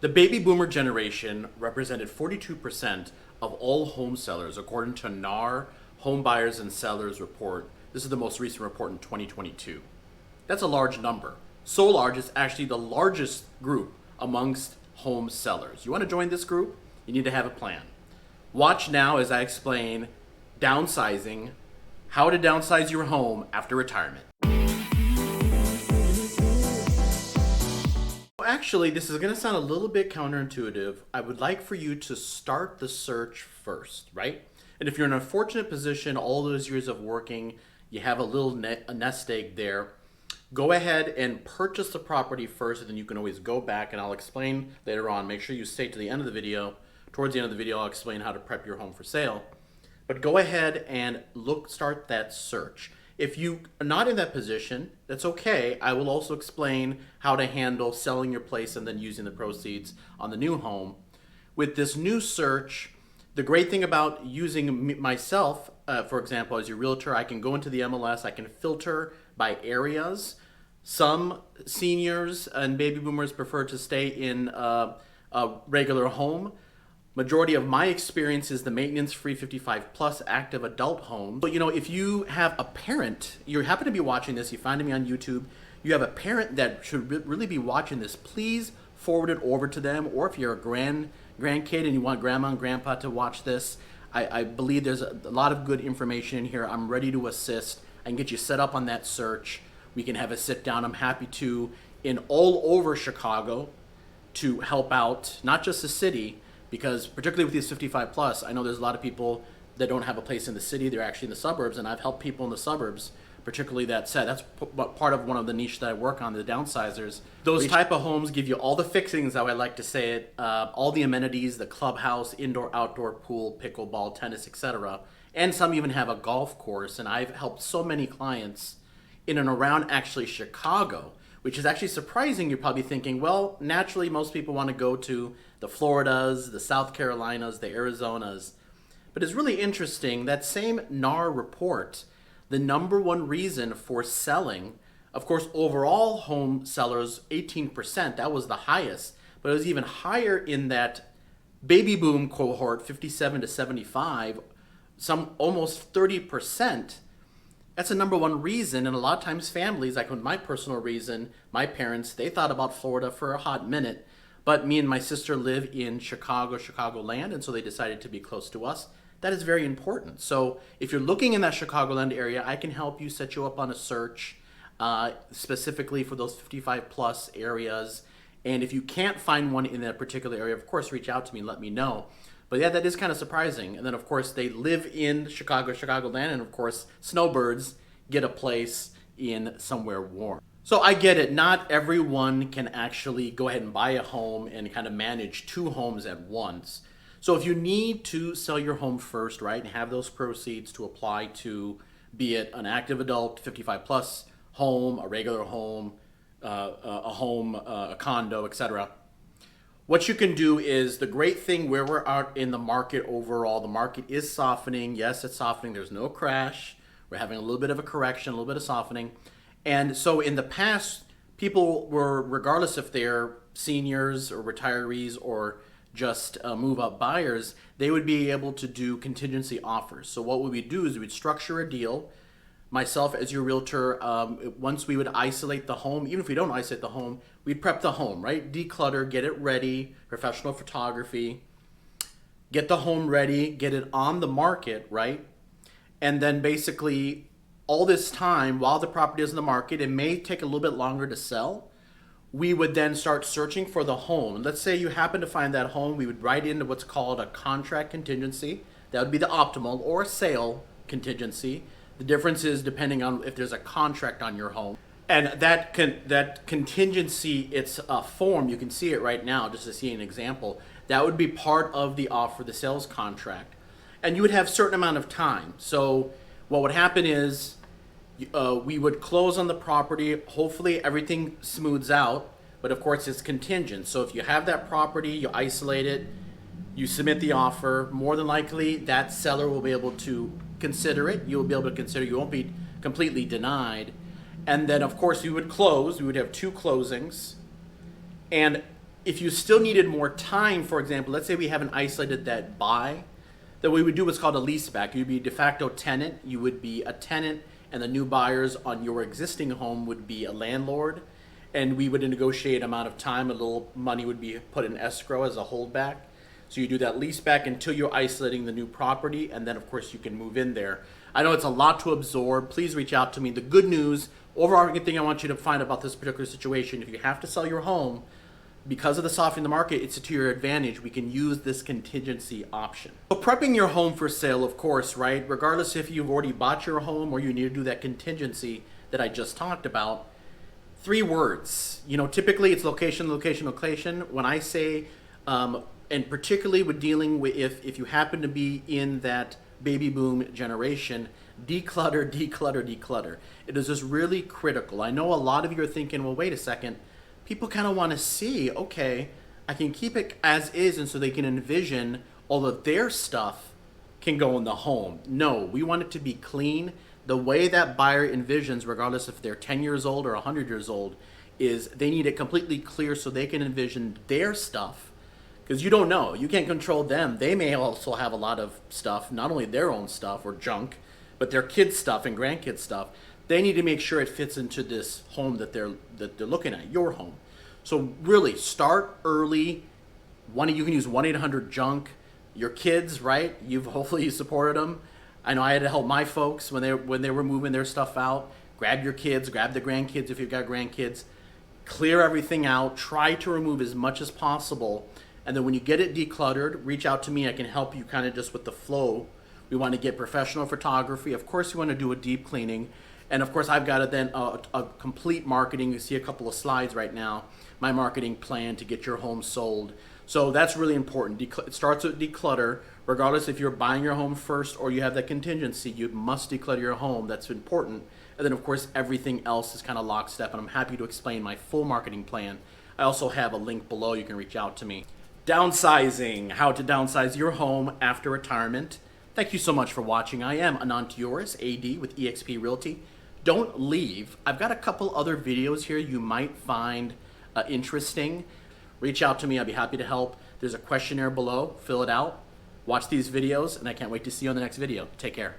The baby boomer generation represented 42% of all home sellers, according to NAR Home Buyers and Sellers Report. This is the most recent report in 2022. That's a large number. So large, it's actually the largest group amongst home sellers. You want to join this group? You need to have a plan. Watch now as I explain downsizing, how to downsize your home after retirement. Actually, this is going to sound a little bit counterintuitive. I would like for you to start the search first, right? And if you're in a fortunate position, all those years of working, you have a little nest egg there, go ahead and purchase the property first, and then you can always go back, and I'll explain later on. Make sure you stay to the end of the video. Towards the end of the video, I'll explain how to prep your home for sale. But go ahead and start that search. If you are not in that position, that's okay. I will also explain how to handle selling your place and then using the proceeds on the new home. With this new search, the great thing about using myself, for example, as your realtor, I can go into the MLS, I can filter by areas. Some seniors and baby boomers prefer to stay in a regular home. Majority of my experience is the maintenance-free 55-plus active adult home. But if you have a parent, you happen to be watching this, you find me on YouTube, you have a parent that should really be watching this, please forward it over to them. Or if you're a grandkid and you want grandma and grandpa to watch this, I believe there's a lot of good information in here. I'm ready to assist. I can get you set up on that search. We can have a sit down. I'm happy to, in all over Chicago, to help out, not just the city, because particularly with these 55 plus, I know there's a lot of people that don't have a place in the city, they're actually in the suburbs, and I've helped people in the suburbs, particularly that's part of one of the niche that I work on, the downsizers. Those type of homes give you all the fixings, how I like to say it, all the amenities, the clubhouse, indoor, outdoor pool, pickleball, tennis, etc. And some even have a golf course, and I've helped so many clients in and around actually Chicago, which is actually surprising. You're probably thinking, well, naturally most people want to go to the Floridas, the South Carolinas, the Arizonas. But it's really interesting, that same NAR report, the number one reason for selling, of course, overall home sellers, 18%, that was the highest, but it was even higher in that baby boom cohort, 57 to 75, some almost 30%. That's the number one reason, and a lot of times families, like my personal reason, my parents, they thought about Florida for a hot minute, but me and my sister live in Chicagoland, and so they decided to be close to us. That is very important. So if you're looking in that Chicagoland area, I can help you, set you up on a search specifically for those 55 plus areas. And if you can't find one in that particular area, of course, reach out to me and let me know. But yeah, that is kind of surprising. And then, of course, they live in Chicagoland, and of course, snowbirds get a place in somewhere warm. So I get it. Not everyone can actually go ahead and buy a home and kind of manage two homes at once. So if you need to sell your home first, right, and have those proceeds to apply to, be it an active adult, 55 plus home, a regular home, a condo, etc. What you can do is, the great thing where we're out in the market overall, the market is softening. Yes, it's softening. There's no crash. We're having a little bit of a correction, a little bit of softening. And so in the past, people were, regardless if they're seniors or retirees or just move-up buyers, they would be able to do contingency offers. So what we would do is we'd structure a deal. Myself as your realtor, once we would isolate the home, even if we don't isolate the home, we'd prep the home, right? Declutter, get it ready, professional photography, get the home ready, get it on the market, right? And then basically all this time while the property is in the market, it may take a little bit longer to sell. We would then start searching for the home. Let's say you happen to find that home, we would write into what's called a contract contingency. That would be the optimal, or a sale contingency. The difference is depending on if there's a contract on your home. And that contingency, it's a form, you can see it right now just to see an example. That would be part of the offer, the sales contract. And you would have a certain amount of time. So what would happen is we would close on the property. Hopefully everything smooths out, but of course it's contingent. So if you have that property, you isolate it, you submit the offer, more than likely that seller will be able to consider it. You'll be able to consider, you won't be completely denied. And then of course we would close, we would have two closings. And If you still needed more time, for example, let's say we haven't isolated that buy, then we would do what's called a lease back. You'd be a de facto tenant, you would be a tenant, and the new buyers on your existing home would be a landlord. And we would negotiate amount of time, a little money would be put in escrow as a holdback. So you do that lease back until you're isolating the new property, and then of course you can move in there. I know it's a lot to absorb. Please reach out to me. The good news, overarching thing I want you to find about this particular situation, if you have to sell your home, because of the softening of the market, it's to your advantage. We can use this contingency option. So prepping your home for sale, of course, right? Regardless if you've already bought your home or you need to do that contingency that I just talked about, 3 words. You know, typically it's location, location, location. When I say, and particularly with dealing with if you happen to be in that baby boom generation, declutter, declutter, declutter. It is just really critical. I know a lot of you are thinking, well, wait a second. People kind of want to see, okay, I can keep it as is, and so they can envision all of their stuff can go in the home. No, we want it to be clean. The way that buyer envisions, regardless if they're 10 years old or 100 years old, is they need it completely clear so they can envision their stuff. Because you don't know, you can't control them. They may also have a lot of stuff, not only their own stuff or junk, but their kids' stuff and grandkids' stuff. They need to make sure it fits into this home that they're looking at, your home. So really start early. You can use 1-800-JUNK. Your kids, right? Hopefully you supported them. I know I had to help my folks when they were moving their stuff out. Grab your kids, grab the grandkids if you've got grandkids. Clear everything out. Try to remove as much as possible. And then when you get it decluttered, reach out to me. I can help you kind of just with the flow. We want to get professional photography. Of course, you want to do a deep cleaning. And of course, I've got a complete marketing. You see a couple of slides right now. My marketing plan to get your home sold. So that's really important. It starts with declutter. Regardless if you're buying your home first or you have that contingency, you must declutter your home. That's important. And then of course, everything else is kind of lockstep. And I'm happy to explain my full marketing plan. I also have a link below. You can reach out to me. Downsizing, how to downsize your home after retirement. Thank you so much for watching. I am Anant Deoras, AD with eXp Realty. Don't leave. I've got a couple other videos here you might find interesting. Reach out to me. I'll be happy to help. There's a questionnaire below. Fill it out. Watch these videos, and I can't wait to see you on the next video. Take care.